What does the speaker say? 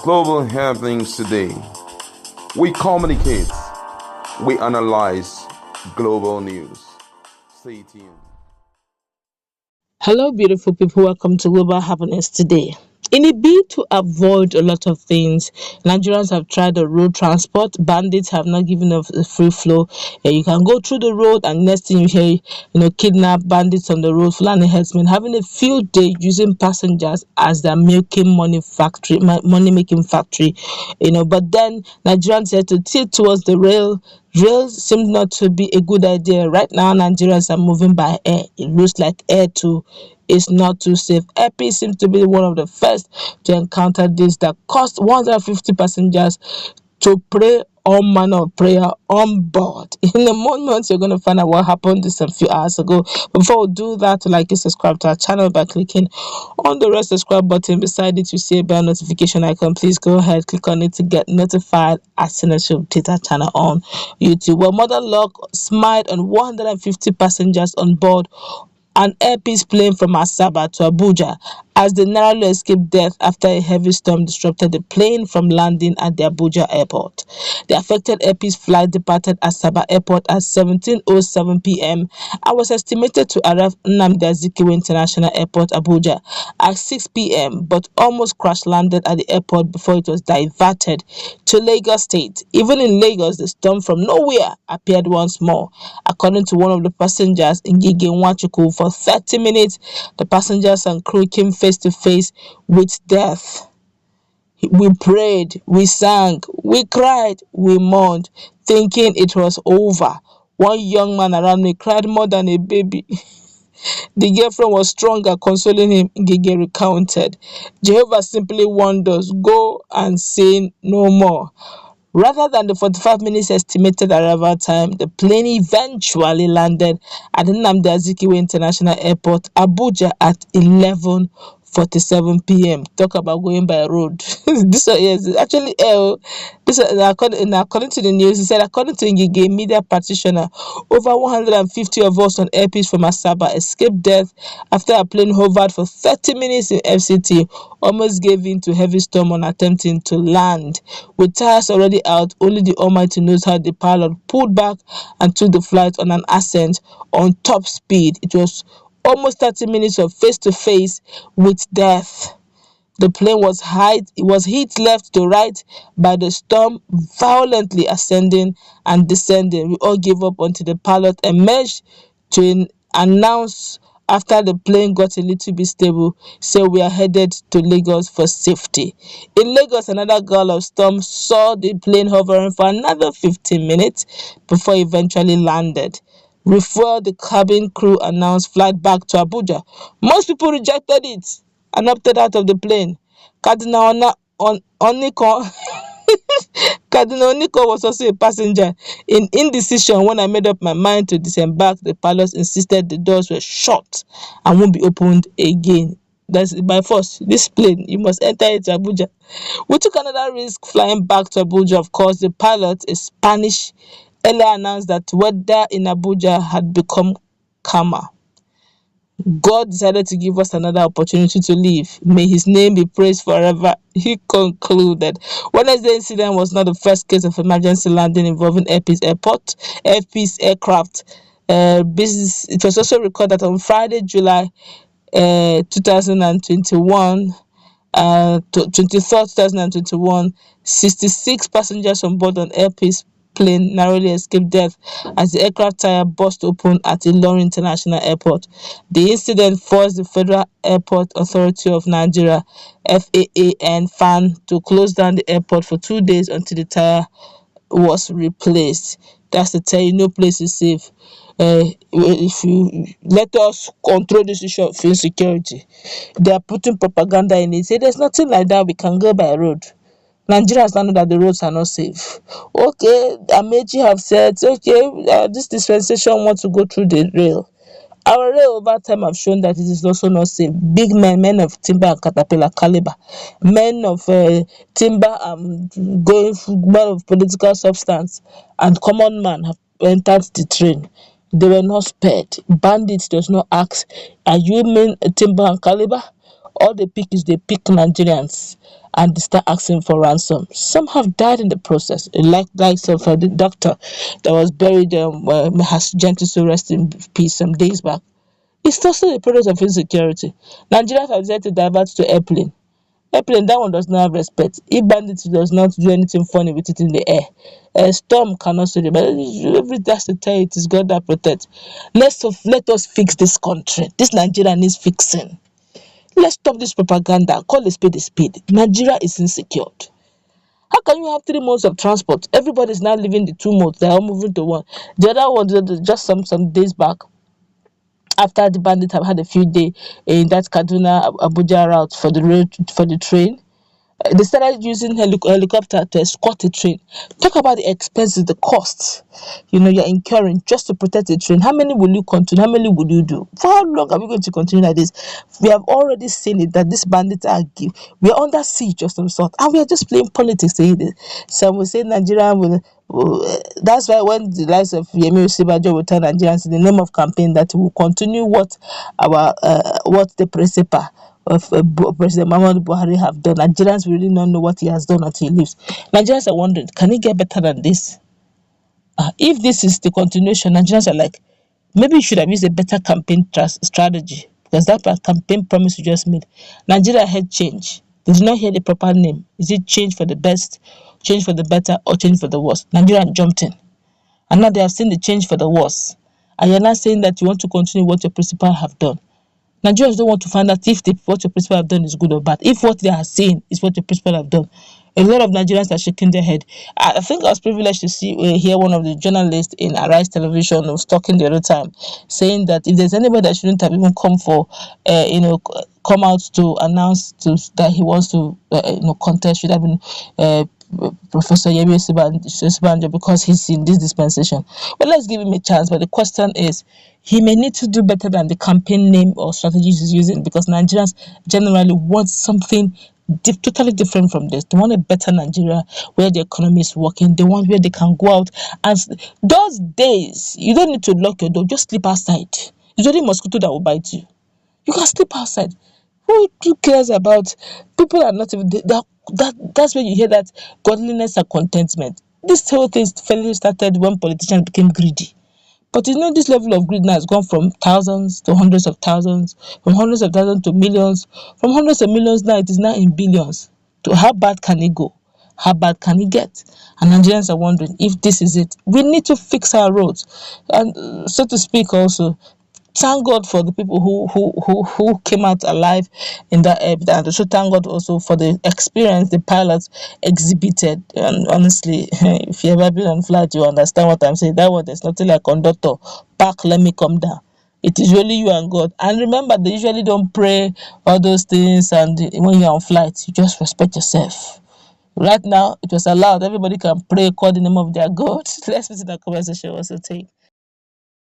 global happenings today. We communicate, we analyze global news. Stay tuned. Hello, beautiful people. Welcome to Global Happiness today. In a bid to avoid a lot of things, Nigerians have tried the road transport. Bandits have not given us a free flow. You can go through the road, and next thing you hear, kidnap bandits on the road. Fulani herdsmen having a field day using passengers as their milking money making factory. But then Nigerians had to tilt towards the rail. Rails seem not to be a good idea. Right now, Nigerians are moving by air. It looks like air too is not too safe. AirPeace seems to be one of the first to encounter this that cost 150 passengers to pray all manner of prayer on board. In a moment, you're going to find out what happened just a few hours ago. Before we do that, like and subscribe to our channel by clicking on the red subscribe button. Beside it, you see a bell notification icon. Please go ahead, click on it to get notified as soon as you update our channel on YouTube. Well, Mother Luck smiled on 150 passengers on board an AirPeace plane from Asaba to Abuja as they narrowly escaped death after a heavy storm disrupted the plane from landing at the Abuja airport. The affected AirPeace flight departed Asaba airport at 17:07 p.m. and was estimated to arrive Nnamdi Azikiwe International Airport, Abuja, at 6 p.m. but almost crash-landed at the airport before it was diverted to Lagos State. Even in Lagos, the storm from nowhere appeared once more. According to one of the passengers, Ngige Nwachukwu, for 30 minutes, the passengers and crew came face to face with death. We prayed, we sang, we cried, we mourned, thinking it was over. One young man around me cried more than a baby. The girlfriend was stronger, consoling him, Ngige recounted. Jehovah simply warned us, go and sin no more. Rather than the 45 minutes estimated arrival time, the plane eventually landed at the Nnamdi Azikiwe International Airport, Abuja, at 11:47 p.m. Talk about going by road. This is actually according to the news. He said, according to Ngige media practitioner, over 150 of us on AirPeace from Asaba escaped death after a plane hovered for 30 minutes in FCT, almost gave in to heavy storm on attempting to land. With tires already out, only the Almighty knows how the pilot pulled back and took the flight on an ascent on top speed. It was almost 30 minutes of face-to-face with death. The plane was hit left to right by the storm, violently ascending and descending. We all gave up until the pilot emerged to announce after the plane got a little bit stable, so we are headed to Lagos for safety. In Lagos, another gale of storm saw the plane hovering for another 15 minutes before eventually landed. Refuel, the cabin crew announced flight back to Abuja. Most people rejected it and opted out of the plane. Cardinal Oniko was also a passenger. In indecision, when I made up my mind to disembark, the pilots insisted the doors were shut and won't be opened again. That's by force. This plane, you must enter it to Abuja. We took another risk flying back to Abuja. Of course, the pilot, a Spanish, earlier announced that weather in Abuja had become calmer. God decided to give us another opportunity to live. May his name be praised forever. He concluded. Wednesday incident was not the first case of emergency landing involving AirPeace aircraft. It was also recorded on Friday, July 2021, 2021, 66 passengers on board an AirPeace plane narrowly escaped death as the aircraft tire burst open at Ilorin International Airport. The incident forced the Federal Airport Authority of Nigeria (FAAN) to close down the airport for 2 days until the tire was replaced. That's to tell you, no place is safe. If you let us control this issue of insecurity, they are putting propaganda in it. Say there's nothing like that. We can go by road. Nigerians now know that the roads are not safe. Okay, Amechi have said, okay, this dispensation wants to go through the rail. Our rail over time have shown that it is also not safe. Big men of timber and caterpillar caliber, men of timber and men of political substance and common man have entered the train. They were not spared. Bandits does not ask, are you men timber and caliber? All they pick is they pick Nigerians and they start asking for ransom. Some have died in the process, like some for the doctor that was buried, has gentle to rest in peace some days back. It's also a product of insecurity. Nigerians have decided to divert to airplane. Airplane, that one does not have respect. If bandits does not do anything funny with it in the air, a storm cannot save it. But every that's to tell you, it is God that protects. Let us fix this country. This Nigeria needs fixing. Let's stop this propaganda. Call a spade a spade. Nigeria is insecure. How can you have 3 months of transport? Everybody is now leaving the 2 months. They are all moving to one. The other one, just some days back, after the bandits have had a few days in that Kaduna Abuja route for the road for the train, they started using helicopter to escort the train. Talk about the expenses, the costs, you're incurring just to protect the train. How many will you continue? How many will you do? For how long are we going to continue like this? We have already seen it that these bandits we are under siege of some sort, and we are just playing politics. Some will say Nigeria that's why when the likes of Yemi Osibajo will tell Nigerians in the name of campaign that we will continue what the principal of President Muhammadu Buhari have done. Nigerians really don't know what he has done until he leaves. Nigerians are wondering, can he get better than this? If this is the continuation, Nigerians are like, maybe you should have used a better campaign strategy, because that campaign promise you just made. Nigeria had change. They did not hear the proper name. Is it change for the best, change for the better, or change for the worse? Nigeria jumped in. And now they have seen the change for the worse. And you're not saying that you want to continue what your principal have done. Nigerians don't want to find out if what your principal have done is good or bad. If what they are saying is what your principal have done, a lot of Nigerians are shaking their head. I think I was privileged to hear one of the journalists in Arise Television who was talking the other time, saying that if there's anybody that shouldn't have even come come out to announce that he wants to contest, should have been Professor Yemi Osibanjo, because he's in this dispensation. Well, let's give him a chance. But the question is, he may need to do better than the campaign name or strategies he's using, because Nigerians generally want something totally different from this. They want a better Nigeria where the economy is working. They want where they can go out. And those days, you don't need to lock your door. Just sleep outside. It's only mosquito that will bite you. You can sleep outside. Who cares about people are not even that's where you hear that godliness and contentment. This whole thing started when politicians became greedy. But this level of greed now has gone from thousands to hundreds of thousands, from hundreds of thousands to millions, from hundreds of millions now it is now in billions. To how bad can it go? How bad can it get? And Nigerians are wondering if this is it. We need to fix our roads. And so to speak also, thank God for the people who came out alive in that air, and also thank God also for the experience the pilots exhibited. And honestly, if you ever been on flight, you understand what I'm saying. That one, there's nothing like conductor, park, let me come down. It is really you and God. And remember, they usually don't pray all those things, and when you're on flight, you just respect yourself. Right now, it was allowed. Everybody can pray, call the name of their God. Let's visit that conversation also take.